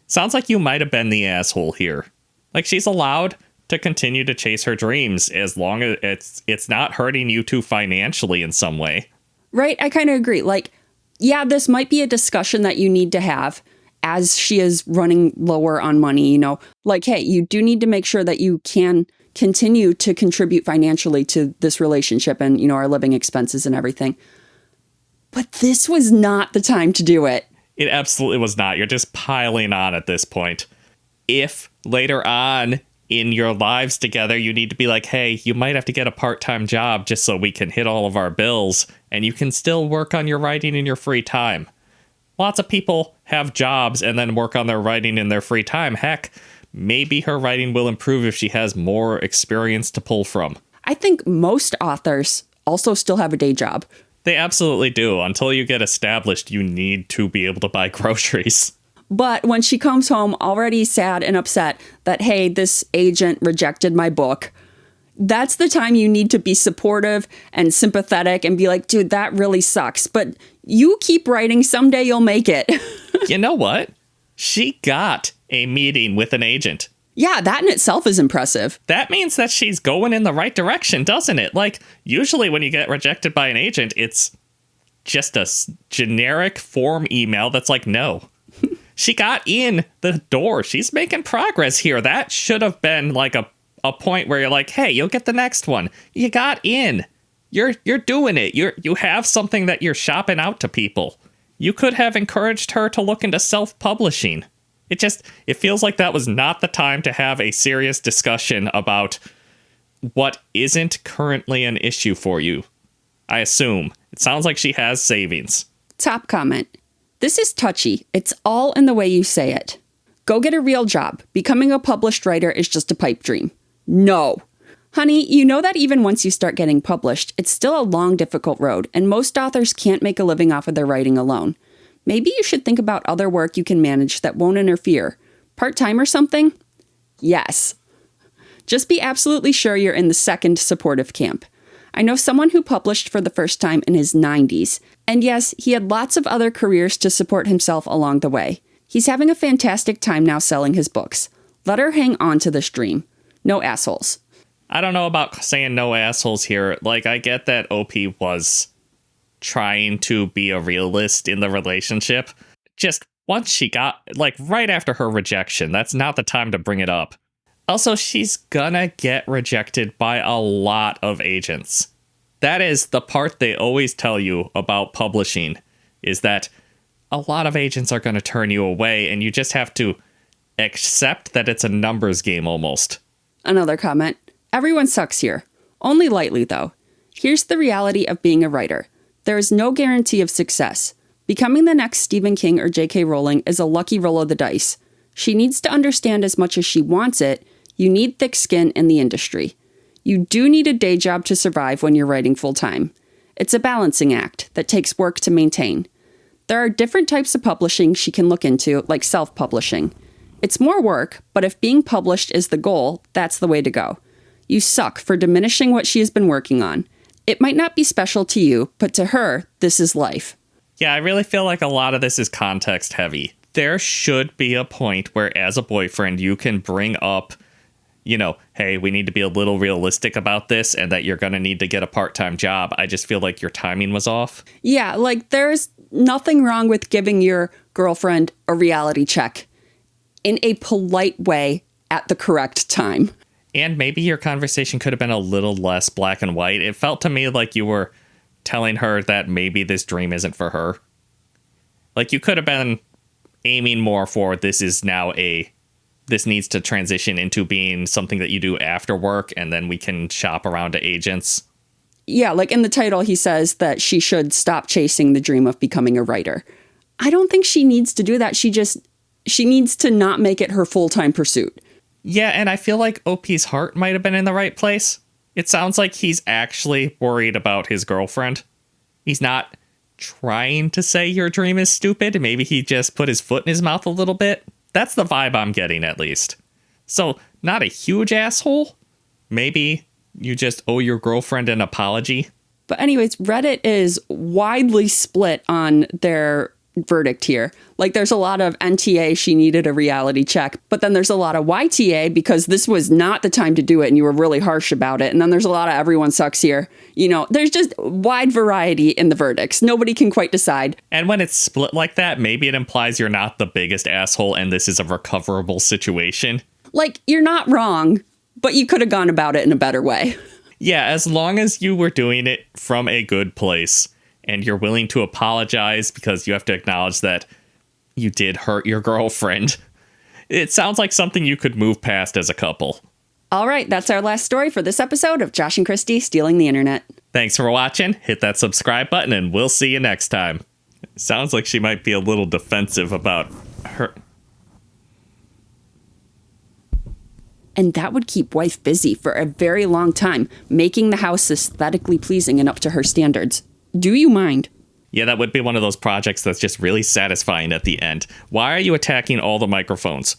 Sounds like you might have been the asshole here. Like, she's allowed to continue to chase her dreams as long as it's not hurting you too financially in some way. Right, I kind of agree. Like, yeah, this might be a discussion that you need to have as she is running lower on money, you know. Like, hey, you do need to make sure that you can continue to contribute financially to this relationship and, you know, our living expenses and everything. But this was not the time to do it. It absolutely was not. You're just piling on at this point. If later on in your lives together, you need to be like, hey, you might have to get a part-time job just so we can hit all of our bills and you can still work on your writing in your free time. Lots of people have jobs and then work on their writing in their free time. Heck, maybe her writing will improve if she has more experience to pull from. I think most authors also still have a day job. They absolutely do. Until you get established, you need to be able to buy groceries. But when she comes home already sad and upset that, hey, this agent rejected my book, that's the time you need to be supportive and sympathetic and be like, dude, that really sucks. But you keep writing. Someday you'll make it. You know what? She got a meeting with an agent. Yeah, that in itself is impressive. That means that she's going in the right direction, doesn't it? Like, usually when you get rejected by an agent, it's just a generic form email that's like, no. She got in the door. She's making progress here. That should have been like a point where you're like, hey, you'll get the next one. You got in. You're doing it. You have something that you're shopping out to people. You could have encouraged her to look into self-publishing. It feels like that was not the time to have a serious discussion about what isn't currently an issue for you. I assume. It sounds like she has savings. Top comment. This is touchy. It's all in the way you say it. Go get a real job. Becoming a published writer is just a pipe dream. No. Honey, you know that even once you start getting published, it's still a long, difficult road, and most authors can't make a living off of their writing alone. Maybe you should think about other work you can manage that won't interfere. Part-time or something? Yes. Just be absolutely sure you're in the second supportive camp. I know someone who published for the first time in his 90s, and yes, he had lots of other careers to support himself along the way. He's having a fantastic time now selling his books. Let her hang on to this dream. No assholes. I don't know about saying no assholes here. Like, I get that OP was trying to be a realist in the relationship. Just once she got, like, right after her rejection, that's not the time to bring it up. Also, she's gonna get rejected by a lot of agents. That is the part they always tell you about publishing, is that a lot of agents are gonna turn you away, and you just have to accept that it's a numbers game almost. Another comment. Everyone sucks here. Only lightly, though. Here's the reality of being a writer. There is no guarantee of success. Becoming the next Stephen King or J.K. Rowling is a lucky roll of the dice. She needs to understand as much as she wants it, you need thick skin in the industry. You do need a day job to survive when you're writing full-time. It's a balancing act that takes work to maintain. There are different types of publishing she can look into, like self-publishing. It's more work, but if being published is the goal, that's the way to go. You suck for diminishing what she has been working on. It might not be special to you, but to her, this is life. Yeah, I really feel like a lot of this is context heavy. There should be a point where, as a boyfriend, you can bring up, you know, hey, we need to be a little realistic about this and that you're going to need to get a part-time job. I just feel like your timing was off. Yeah, like there's nothing wrong with giving your girlfriend a reality check in a polite way at the correct time. And maybe your conversation could have been a little less black and white. It felt to me like you were telling her that maybe this dream isn't for her. Like, you could have been aiming more for this needs to transition into being something that you do after work, and then we can shop around to agents. Yeah, like in the title, he says that she should stop chasing the dream of becoming a writer. I don't think she needs to do that. She needs to not make it her full-time pursuit. Yeah, and I feel like OP's heart might have been in the right place. It sounds like he's actually worried about his girlfriend. He's not trying to say your dream is stupid. Maybe he just put his foot in his mouth a little bit. That's the vibe I'm getting, at least. So, not a huge asshole. Maybe you just owe your girlfriend an apology. But anyways, Reddit is widely split on their verdict here. Like, there's a lot of NTA, she needed a reality check, but then there's a lot of YTA because this was not the time to do it and you were really harsh about it. And then there's a lot of everyone sucks here. You know, there's just wide variety in the verdicts. Nobody can quite decide. And when it's split like that, maybe it implies you're not the biggest asshole and this is a recoverable situation. Like, you're not wrong, but you could have gone about it in a better way. Yeah, as long as you were doing it from a good place and you're willing to apologize because you have to acknowledge that you did hurt your girlfriend. It sounds like something you could move past as a couple. All right, that's our last story for this episode of Josh and Kristie Stealing the Internet. Thanks for watching. Hit that subscribe button and we'll see you next time. Sounds like she might be a little defensive about her. And that would keep wife busy for a very long time, making the house aesthetically pleasing and up to her standards. Do you mind? Yeah, that would be one of those projects that's just really satisfying at the end. Why are you attacking all the microphones?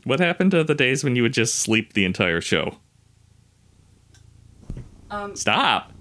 What happened to the days when you would just sleep the entire show? Stop.